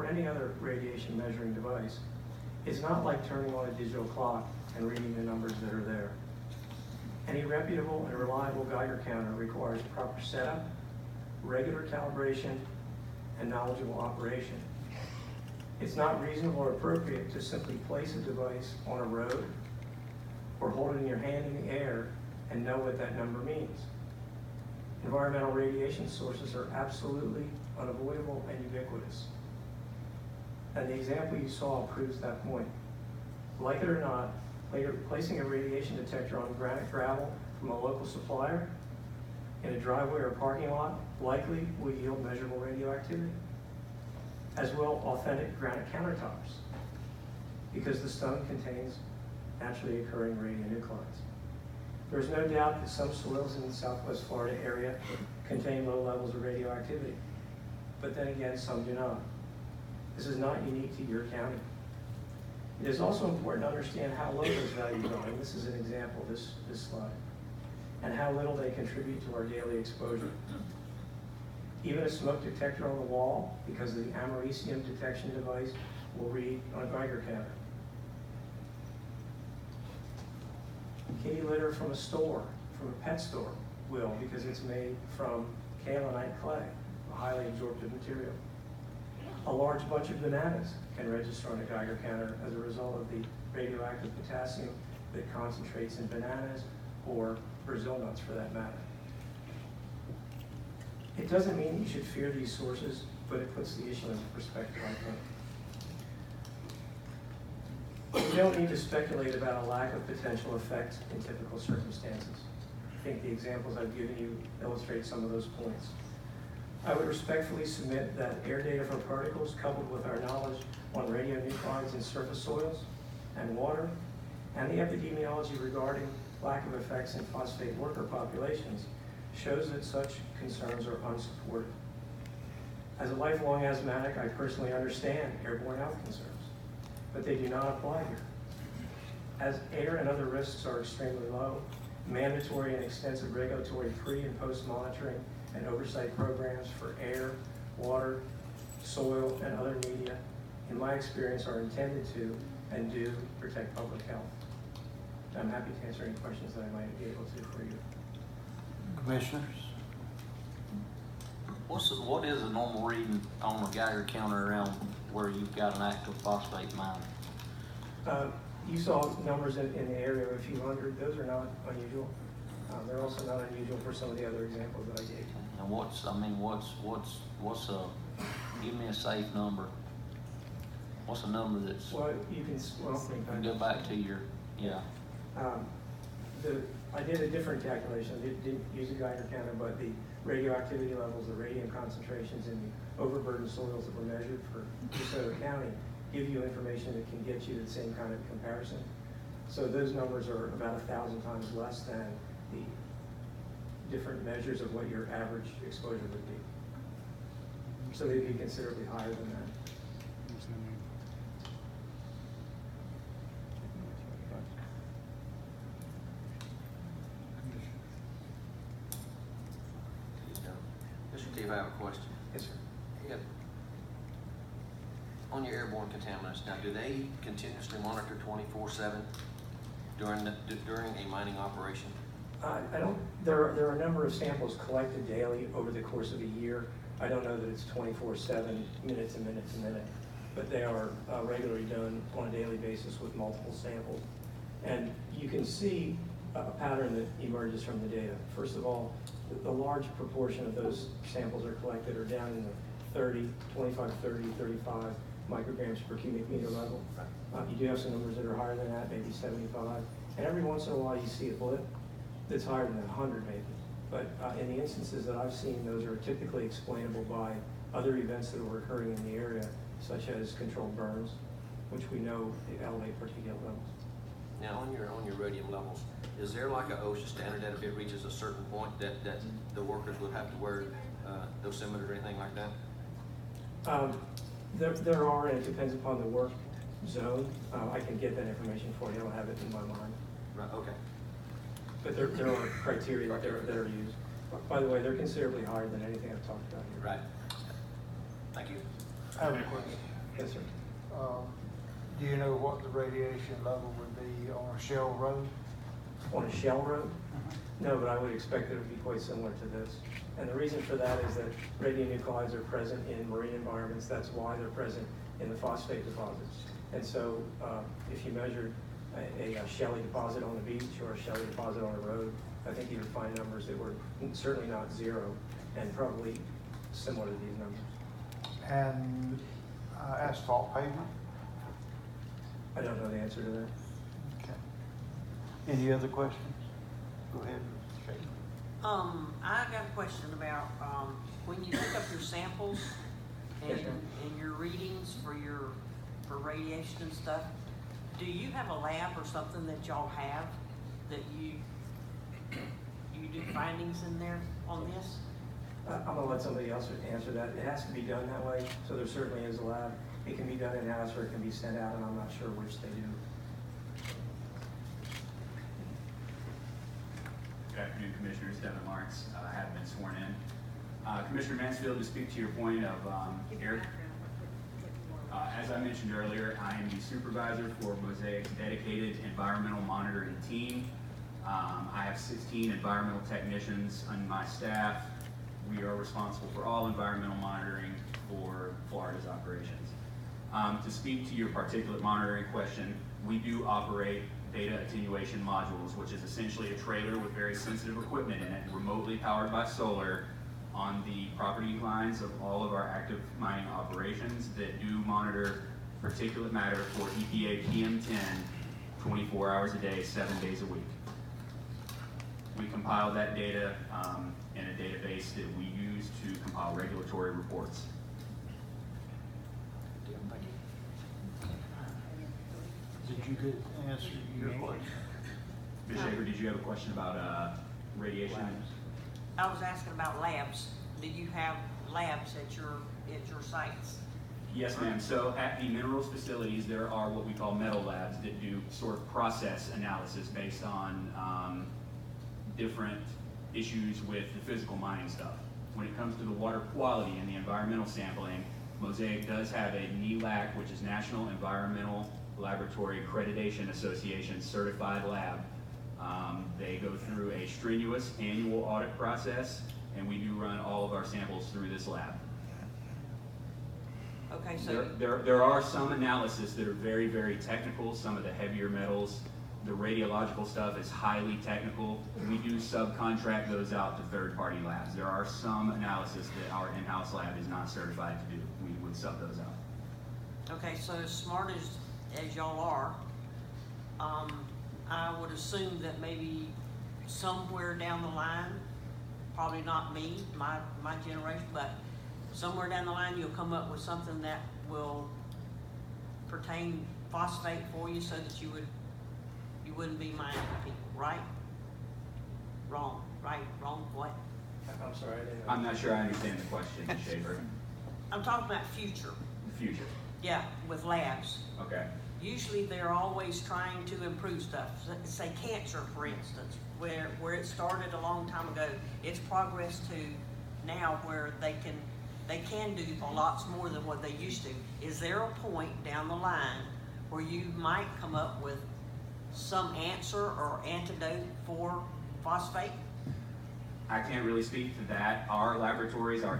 any other radiation measuring device, is not like turning on a digital clock and reading the numbers that are there. Any reputable and reliable Geiger counter requires proper setup, regular calibration, and knowledgeable operation. It's not reasonable or appropriate to simply place a device on a road or hold it in your hand in the air and know what that number means. Environmental radiation sources are absolutely unavoidable and ubiquitous. And the example you saw proves that point. Like it or not, placing a radiation detector on granite gravel from a local supplier in a driveway or parking lot likely will yield measurable radioactivity, as will authentic granite countertops, because the stone contains naturally occurring radionuclides. There's no doubt that some soils in the Southwest Florida area contain low levels of radioactivity, but then again, some do not. This is not unique to your county. It is also important to understand how low those values are, and this is an example, this slide, and how little they contribute to our daily exposure. Even a smoke detector on the wall, because of the americium detection device, will read on a Geiger counter. Kitty litter from a store, from a pet store, will, because it's made from kaolinite clay, a highly absorptive material. A large bunch of bananas can register on a Geiger counter as a result of the radioactive potassium that concentrates in bananas or Brazil nuts for that matter. It doesn't mean you should fear these sources, but it puts the issue into perspective, I think. We don't need to speculate about a lack of potential effect in typical circumstances. I think the examples I've given you illustrate some of those points. I would respectfully submit that air data from particles coupled with our knowledge on radionuclides in surface soils and water, and the epidemiology regarding lack of effects in phosphate worker populations shows that such concerns are unsupported. As a lifelong asthmatic, I personally understand airborne health concerns, but they do not apply here. As air and other risks are extremely low, mandatory and extensive regulatory pre- and post-monitoring and oversight programs for air, water, soil, and other media, in my experience, are intended to and do protect public health. I'm happy to answer any questions that I might be able to for you. Commissioners? What is a normal reading on a Geiger counter around where you've got an active phosphate mine? You saw numbers in the area of a few hundred. Those are not unusual. They're also not unusual for some of the other examples that I gave. And what's a, give me a safe number. What's a number that's, Well, you can go back to your, yeah. I did a different calculation. I didn't use a Geiger counter, but the radioactivity levels, the radium concentrations in the overburdened soils that were measured for DeSoto County give you information that can get you the same kind of comparison. So those numbers are about 1,000 times less than the different measures of what your average exposure would be. So they'd be considerably higher than that. Mr. Steve, I have a question. Yes, sir. If, on your airborne contaminants, now do they continuously monitor 24/7 during a mining operation? There are a number of samples collected daily over the course of a year. I don't know that it's 24/7, minute to minute to minute, but they are regularly done on a daily basis with multiple samples. And you can see a pattern that emerges from the data. First of all, the large proportion of those samples are collected are down in the 25, 30, 35 micrograms per cubic meter level. You do have some numbers that are higher than that, maybe 75. And every once in a while you see a blip that's higher than 100 maybe. But in the instances that I've seen, those are typically explainable by other events that were occurring in the area, such as controlled burns, which we know elevate particulate levels. Now, on your radium levels, is there like a OSHA standard that if it reaches a certain point that the workers would have to wear dosimeters or anything like that? There are, and it depends upon the work zone. I can get that information for you. I don't have it in my mind. Right. Okay. But there are criteria that are used. By the way, they're considerably higher than anything I've talked about here. Right. Thank you. I have a question. Yes, sir. Do you know what the radiation level would be on a shell road? On a shell road? No, but I would expect that it would be quite similar to this. And the reason for that is that radionuclides are present in marine environments. That's why they're present in the phosphate deposits. And so if you measured a shelly deposit on the beach or a shelly deposit on a road, I think you would find numbers that were certainly not zero and probably similar to these numbers. And asphalt pavement? I don't know the answer to that. Okay. Any other questions? Go ahead, Mr. Shaver. I got a question about, when you pick up your samples and, Yes, ma'am. and your readings for radiation and stuff, do you have a lab or something that y'all have that you do findings in there on this? I'm gonna let somebody else answer that. It has to be done that way, so there certainly is a lab. It can be done in-house or it can be sent out, and I'm not sure which they do. Good afternoon, Commissioners. Devin Marks. I have been sworn in. Commissioner Mansfield, to speak to your point of air, as I mentioned earlier, I am the supervisor for Mosaic's dedicated environmental monitoring team. I have 16 environmental technicians on my staff. We are responsible for all environmental monitoring for Florida's operations. To speak to your particulate monitoring question, we do operate data attenuation modules, which is essentially a trailer with very sensitive equipment in it, remotely powered by solar on the property lines of all of our active mining operations that do monitor particulate matter for EPA PM10 24 hours a day, 7 days a week. We compile that data in a database that we use to compile regulatory reports. Did you get answer your question? Ms. Shaver, did you have a question about radiation? I was asking about labs. Do you have labs at your sites? Yes, ma'am. So at the minerals facilities, there are what we call metal labs that do sort of process analysis based on different issues with the physical mining stuff. When it comes to the water quality and the environmental sampling, Mosaic does have a NELAC, which is National Environmental Laboratory Accreditation Association certified lab. They go through a strenuous annual audit process, and we do run all of our samples through this lab. Okay, so There are some analysis that are very, very technical, some of the heavier metals. The radiological stuff is highly technical. We do subcontract those out to third-party labs. There are some analysis that our in-house lab is not certified to do. We would sub those out. okay, so as smart as y'all are, I would assume that maybe somewhere down the line, probably not me, my generation, but somewhere down the line you'll come up with something that will pertain phosphate for you so that you wouldn't be mining people, right? Wrong, right, wrong, what? I'm sorry, I didn't know. I'm not sure I understand the question, Ms. Shaver. I'm talking about future, The future. yeah, with labs. Okay. Usually they're always trying to improve stuff. Say cancer, for instance, where it started a long time ago, it's progressed to now where they can do a lot more than what they used to. Is there a point down the line where you might come up with some answer or antidote for phosphate? I can't really speak to that. Our laboratories are